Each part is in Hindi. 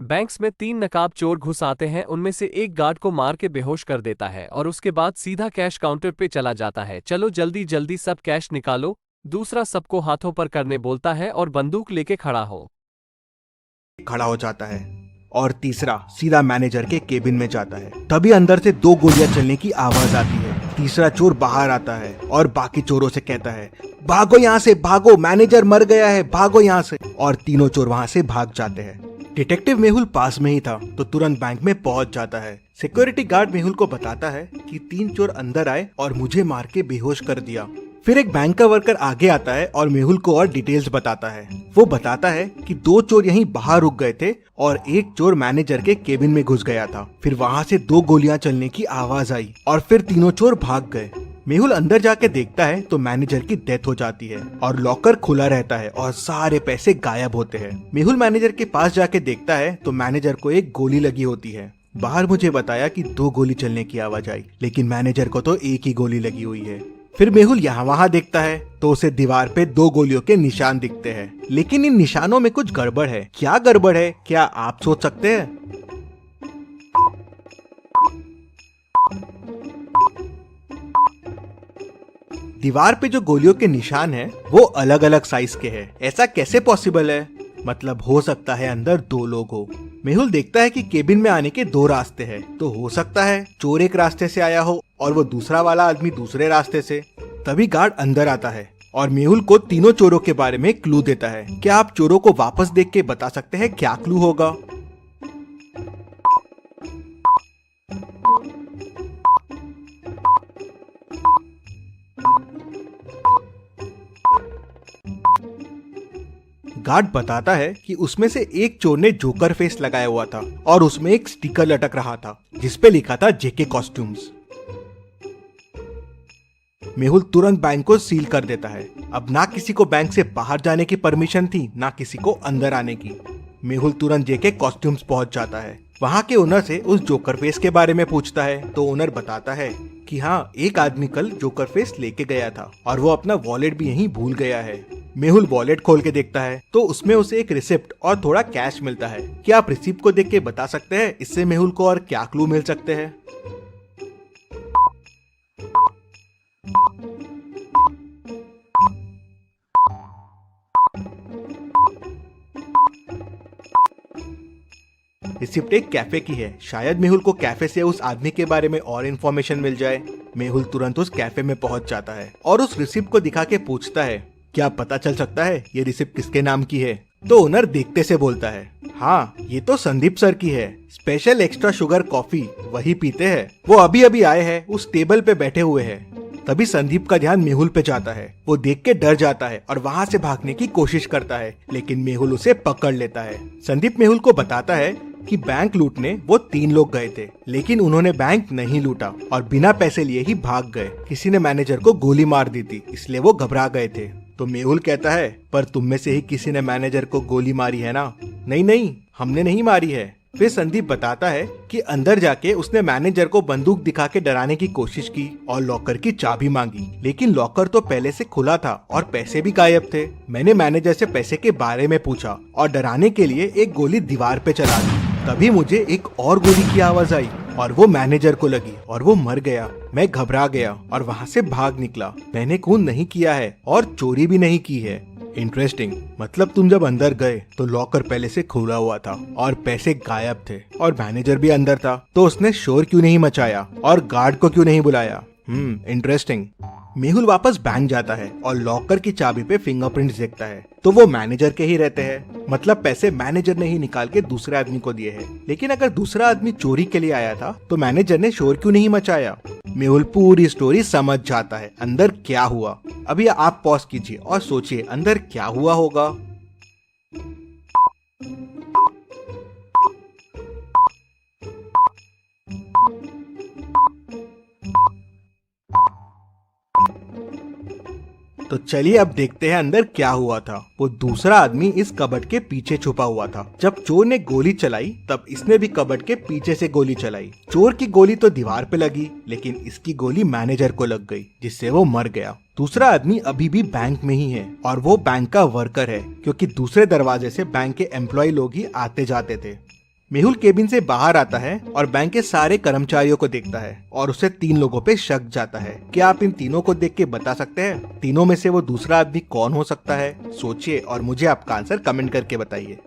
बैंक्स में 3 नकाब चोर घुस आते हैं। उनमें से एक गार्ड को मार के बेहोश कर देता है और उसके बाद सीधा कैश काउंटर पे चला जाता है। चलो जल्दी जल्दी सब कैश निकालो। दूसरा सबको हाथों पर करने बोलता है और बंदूक लेके खड़ा हो। खड़ा हो जाता है और तीसरा सीधा मैनेजर के केबिन में जाता है। तभी अंदर से 2 गोलियां चलने की आवाज आती है। तीसरा चोर बाहर आता है और बाकी चोरों से कहता है, भागो यहाँ से, भागो, मैनेजर मर गया है, भागो यहाँ से। और तीनों चोर वहाँ से भाग जाते हैं। डिटेक्टिव मेहुल पास में ही था तो तुरंत बैंक में पहुंच जाता है। सिक्योरिटी गार्ड मेहुल को बताता है कि 3 चोर अंदर आए और मुझे मार के बेहोश कर दिया। फिर एक बैंक का वर्कर आगे आता है और मेहुल को और डिटेल्स बताता है। वो बताता है कि 2 चोर यहीं बाहर रुक गए थे और एक चोर मैनेजर के केबिन में घुस गया था। फिर वहाँ से 2 गोलियां चलने की आवाज आई और फिर तीनों चोर भाग गए। मेहुल अंदर जाके देखता है तो मैनेजर की डेथ हो जाती है और लॉकर खुला रहता है और सारे पैसे गायब होते हैं। मेहुल मैनेजर के पास जाके देखता है तो मैनेजर को एक गोली लगी होती है। बाहर मुझे बताया कि 2 गोली चलने की आवाज आई, लेकिन मैनेजर को तो एक ही गोली लगी हुई है। फिर मेहुल यहाँ वहाँ देखता है तो उसे दीवार पे 2 गोलियों के निशान दिखते हैं, लेकिन इन निशानों में कुछ गड़बड़ है। क्या गड़बड़ है, क्या आप सोच सकते हैं? दीवार पे जो गोलियों के निशान हैं, वो अलग अलग साइज के हैं। ऐसा कैसे पॉसिबल है? मतलब हो सकता है अंदर 2 लोग हो। मेहुल देखता है कि केबिन में आने के 2 रास्ते हैं, तो हो सकता है चोर एक रास्ते से आया हो और वो दूसरा वाला आदमी दूसरे रास्ते से। तभी गार्ड अंदर आता है और मेहुल को तीनों चोरों के बारे में क्लू देता है। क्या आप चोरों को वापस देख के बता सकते हैं क्या क्लू होगा? गार्ड बताता है कि उसमें से एक चोर ने जोकर फेस लगाया हुआ था और उसमें एक स्टिकर लटक रहा था जिसपे लिखा था जेके कॉस्ट्यूम्स। मेहुल तुरंत बैंक को सील कर देता है। अब ना किसी को बैंक से बाहर जाने की परमिशन थी, ना किसी को अंदर आने की। मेहुल तुरंत जेके कॉस्ट्यूम्स पहुंच जाता है। वहां के ओनर से उस जोकर फेस के बारे में पूछता है तो ओनर बताता है कि हाँ, एक आदमी कल जोकर फेस लेके गया था और वो अपना वॉलेट भी यहीं भूल गया है। मेहुल वॉलेट खोल के देखता है तो उसमें उसे एक रिसिप्ट और थोड़ा कैश मिलता है। क्या आप रिसिप्ट को देख के बता सकते हैं इससे मेहुल को और क्या क्लू मिल सकते हैं? रिसिप्ट एक कैफे की है। शायद मेहुल को कैफे से उस आदमी के बारे में और इन्फॉर्मेशन मिल जाए। मेहुल तुरंत उस कैफे में पहुंच जाता है और उस रिसिप्ट को दिखा के पूछता है, क्या पता चल सकता है ये रिसिप्ट किसके नाम की है? तो ओनर देखते से बोलता है, हाँ, ये तो संदीप सर की है। स्पेशल एक्स्ट्रा शुगर कॉफी वही पीते हैं। वो अभी अभी आए हैं, उस टेबल पे बैठे हुए हैं। तभी संदीप का ध्यान मेहुल पे जाता है। वो देख के डर जाता है और वहाँ से भागने की कोशिश करता है, लेकिन मेहुल उसे पकड़ लेता है। संदीप मेहुल को बताता है कि बैंक लूटने वो 3 लोग गए थे, लेकिन उन्होंने बैंक नहीं लूटा और बिना पैसे लिए ही भाग गए। किसी ने मैनेजर को गोली मार दी थी, इसलिए वो घबरा गए थे। तो मेहुल कहता है, पर तुम में से ही किसी ने मैनेजर को गोली मारी है ना? नहीं नहीं, हमने नहीं मारी है। फिर संदीप बताता है कि अंदर जाके उसने मैनेजर को बंदूक दिखा के डराने की कोशिश की और लॉकर की चाबी मांगी, लेकिन लॉकर तो पहले से खुला था और पैसे भी गायब थे। मैंने मैनेजर से पैसे के बारे में पूछा और डराने के लिए एक गोली दीवार पे चला दी। तभी मुझे एक और गोली की आवाज आई और वो मैनेजर को लगी और वो मर गया। मैं घबरा गया और वहाँ से भाग निकला। मैंने खून नहीं किया है और चोरी भी नहीं की है। इंटरेस्टिंग। मतलब तुम जब अंदर गए तो लॉकर पहले से खुला हुआ था और पैसे गायब थे और मैनेजर भी अंदर था, तो उसने शोर क्यों नहीं मचाया और गार्ड को क्यों नहीं बुलाया? इंटरेस्टिंग। मेहुल वापस बैंक जाता है और लॉकर की चाबी पे फिंगरप्रिंट्स देखता है, तो वो मैनेजर के ही रहते हैं। मतलब पैसे मैनेजर ने ही निकाल के दूसरे आदमी को दिए हैं। लेकिन अगर दूसरा आदमी चोरी के लिए आया था तो मैनेजर ने शोर क्यों नहीं मचाया? मेहुल पूरी स्टोरी समझ जाता है अंदर क्या हुआ। अभी आप पॉज कीजिए और सोचिए अंदर क्या हुआ होगा। तो चलिए अब देखते हैं अंदर क्या हुआ था। वो दूसरा आदमी इस कबर्ड के पीछे छुपा हुआ था। जब चोर ने गोली चलाई तब इसने भी कबर्ड के पीछे से गोली चलाई। चोर की गोली तो दीवार पे लगी, लेकिन इसकी गोली मैनेजर को लग गई, जिससे वो मर गया। दूसरा आदमी अभी भी बैंक में ही है और वो बैंक का वर्कर है, क्योंकि दूसरे दरवाजे से बैंक के एम्प्लॉय लोग ही आते जाते थे। मेहुल केबिन से बाहर आता है और बैंक के सारे कर्मचारियों को देखता है और उसे 3 लोगों पे शक जाता है। क्या आप इन तीनों को देख के बता सकते हैं तीनों में से वो दूसरा आदमी कौन हो सकता है? सोचिए और मुझे आपका आंसर कमेंट करके बताइए।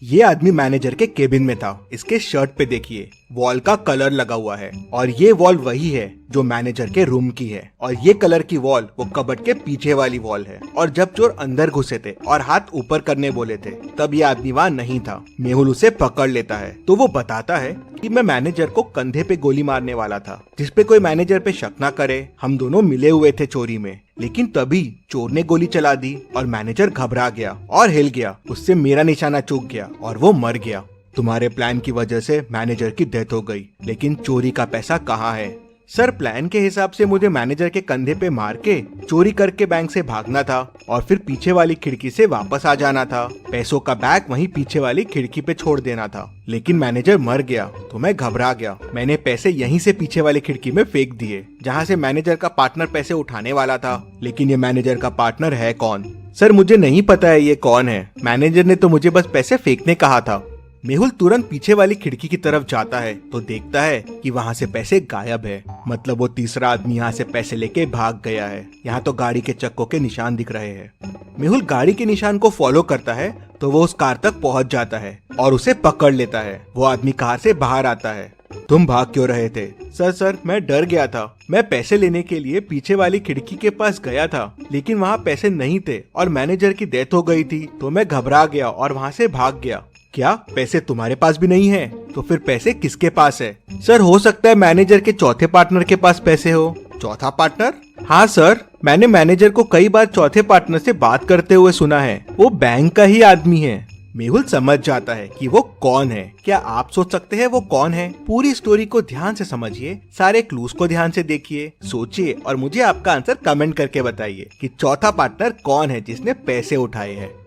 ये आदमी मैनेजर के केबिन में था। इसके शर्ट पे देखिए वॉल का कलर लगा हुआ है और ये वॉल वही है जो मैनेजर के रूम की है और ये कलर की वॉल वो कबर्ड के पीछे वाली वॉल है। और जब चोर अंदर घुसे थे और हाथ ऊपर करने बोले थे तब ये आदमी वहाँ नहीं था। मेहुल उसे पकड़ लेता है तो वो बताता है कि मैं मैनेजर को कंधे पे गोली मारने वाला था जिसपे कोई मैनेजर पे शक ना करे। हम दोनों मिले हुए थे चोरी में, लेकिन तभी चोर ने गोली चला दी और मैनेजर घबरा गया और हिल गया। उससे मेरा निशाना चूक गया और वो मर गया। तुम्हारे प्लान की वजह से मैनेजर की डेथ हो गई, लेकिन चोरी का पैसा कहाँ है? सर, प्लान के हिसाब से मुझे मैनेजर के कंधे पे मार के चोरी करके बैंक से भागना था और फिर पीछे वाली खिड़की से वापस आ जाना था। पैसों का बैग वहीं पीछे वाली खिड़की पे छोड़ देना था, लेकिन मैनेजर मर गया तो मैं घबरा गया। मैंने पैसे यहीं से पीछे वाली खिड़की में फेंक दिए जहाँ से मैनेजर का पार्टनर पैसे उठाने वाला था। लेकिन ये मैनेजर का पार्टनर है कौन? सर, मुझे नहीं पता है ये कौन है। मैनेजर ने तो मुझे बस पैसे फेंकने कहा था। मेहुल तुरंत पीछे वाली खिड़की की तरफ जाता है तो देखता है कि वहाँ से पैसे गायब है। मतलब वो तीसरा आदमी यहाँ से पैसे लेके भाग गया है। यहाँ तो गाड़ी के चक्कों के निशान दिख रहे हैं। मेहुल गाड़ी के निशान को फॉलो करता है तो वो उस कार तक पहुँच जाता है और उसे पकड़ लेता है। वो आदमी कार से बाहर आता है। तुम भाग क्यों रहे थे? सर, मैं डर गया था। मैं पैसे लेने के लिए पीछे वाली खिड़की के पास गया था, लेकिन वहाँ पैसे नहीं थे और मैनेजर की डेथ हो गई थी तो मैं घबरा गया और वहाँ से भाग गया। क्या पैसे तुम्हारे पास भी नहीं है? तो फिर पैसे किसके पास है? सर, हो सकता है मैनेजर के चौथे पार्टनर के पास पैसे हो। चौथा पार्टनर? हाँ सर, मैंने मैनेजर को कई बार चौथे पार्टनर से बात करते हुए सुना है। वो बैंक का ही आदमी है। मेहुल समझ जाता है कि वो कौन है। क्या आप सोच सकते हैं वो कौन है? पूरी स्टोरी को ध्यान से समझिए, सारे क्लूज को ध्यान से देखिए, सोचिए और मुझे आपका आंसर कमेंट करके बताइए कि चौथा पार्टनर कौन है जिसने पैसे उठाए हैं।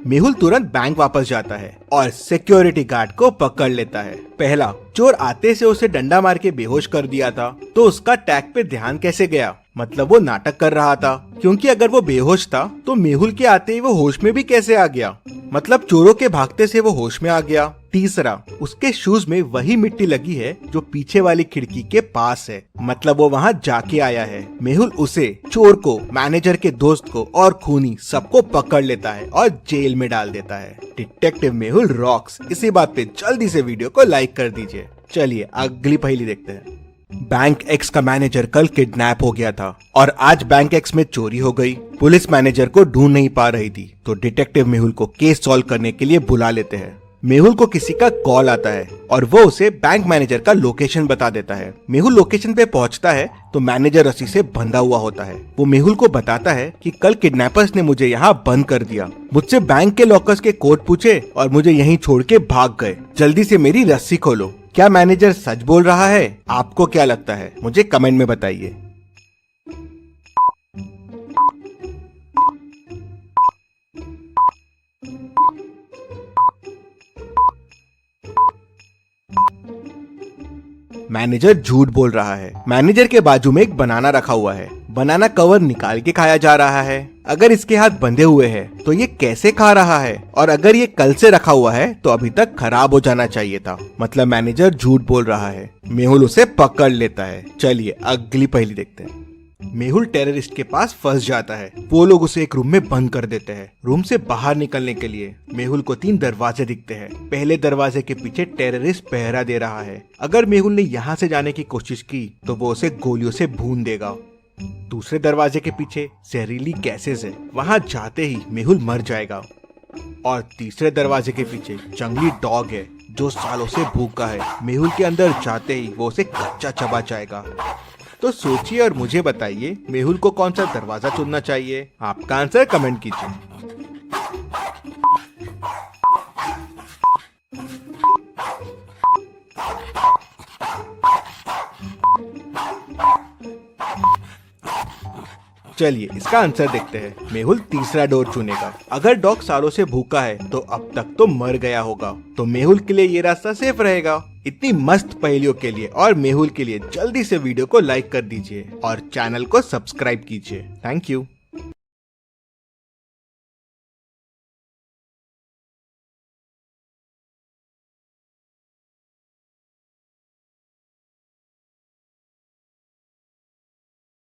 मेहुल तुरंत बैंक वापस जाता है और सिक्योरिटी गार्ड को पकड़ लेता है। पहला, चोर आते से उसे डंडा मार के बेहोश कर दिया था तो उसका टैग पे ध्यान कैसे गया? मतलब वो नाटक कर रहा था, क्योंकि अगर वो बेहोश था तो मेहुल के आते ही वो होश में भी कैसे आ गया? मतलब चोरों के भागते से वो होश में आ गया। तीसरा, उसके शूज में वही मिट्टी लगी है जो पीछे वाली खिड़की के पास है। मतलब वो वहाँ जाके आया है। मेहुल उसे, चोर को, मैनेजर के दोस्त को और खूनी सबको पकड़ लेता है और जेल में डाल देता है। Detective Mehul rocks. इसी बात पे जल्दी से वीडियो को लाइक कर दीजिए। चलिए अगली पहेली देखते हैं। बैंक एक्स का मैनेजर कल किडनैप हो गया था और आज बैंक एक्स में चोरी हो गई। पुलिस मैनेजर को ढूंढ नहीं पा रही थी तो डिटेक्टिव मेहुल को केस सॉल्व करने के लिए बुला लेते हैं। मेहुल को किसी का कॉल आता है और वो उसे बैंक मैनेजर का लोकेशन बता देता है। मेहुल लोकेशन पे पहुंचता है तो मैनेजर रस्सी से बंधा हुआ होता है। वो मेहुल को बताता है कि कल किडनैपर्स ने मुझे यहाँ बंद कर दिया, मुझसे बैंक के लॉकर्स के कोड पूछे और मुझे यहीं छोड़ के भाग गए। जल्दी से मेरी रस्सी खोलो। क्या मैनेजर सच बोल रहा है? आपको क्या लगता है? मुझे कमेंट में बताइए। मैनेजर झूठ बोल रहा है। मैनेजर के बाजू में एक बनाना रखा हुआ है। बनाना कवर निकाल के खाया जा रहा है। अगर इसके हाथ बंधे हुए हैं तो ये कैसे खा रहा है? और अगर ये कल से रखा हुआ है तो अभी तक खराब हो जाना चाहिए था। मतलब मैनेजर झूठ बोल रहा है। मेहुल उसे पकड़ लेता है। चलिए अगली पहेली देखते हैं। मेहुल टेररिस्ट के पास फंस जाता है। वो लोग उसे एक रूम में बंद कर देते हैं। रूम से बाहर निकलने के लिए मेहुल को 3 दरवाजे दिखते हैं। पहले दरवाजे के पीछे टेररिस्ट पहरा दे रहा है। अगर मेहुल ने यहाँ से जाने की कोशिश की तो वो उसे गोलियों से भून देगा। दूसरे दरवाजे के पीछे जहरीली गैसेस है, वहाँ जाते ही मेहुल मर जाएगा। और तीसरे दरवाजे के पीछे जंगली डॉग है जो सालों से भूखा है। मेहुल के अंदर जाते ही वो उसे कच्चा चबा जाएगा। तो सोचिए और मुझे बताइए मेहुल को कौन सा दरवाजा चुनना चाहिए? आपका आंसर कमेंट कीजिए। चलिए इसका आंसर देखते हैं। मेहुल तीसरा डोर चुनेगा। अगर डॉग सालों से भूखा है तो अब तक तो मर गया होगा, तो मेहुल के लिए ये रास्ता सेफ रहेगा। इतनी मस्त पहेलियों के लिए और मेहुल के लिए जल्दी से वीडियो को लाइक कर दीजिए और चैनल को सब्सक्राइब कीजिए। Thank you.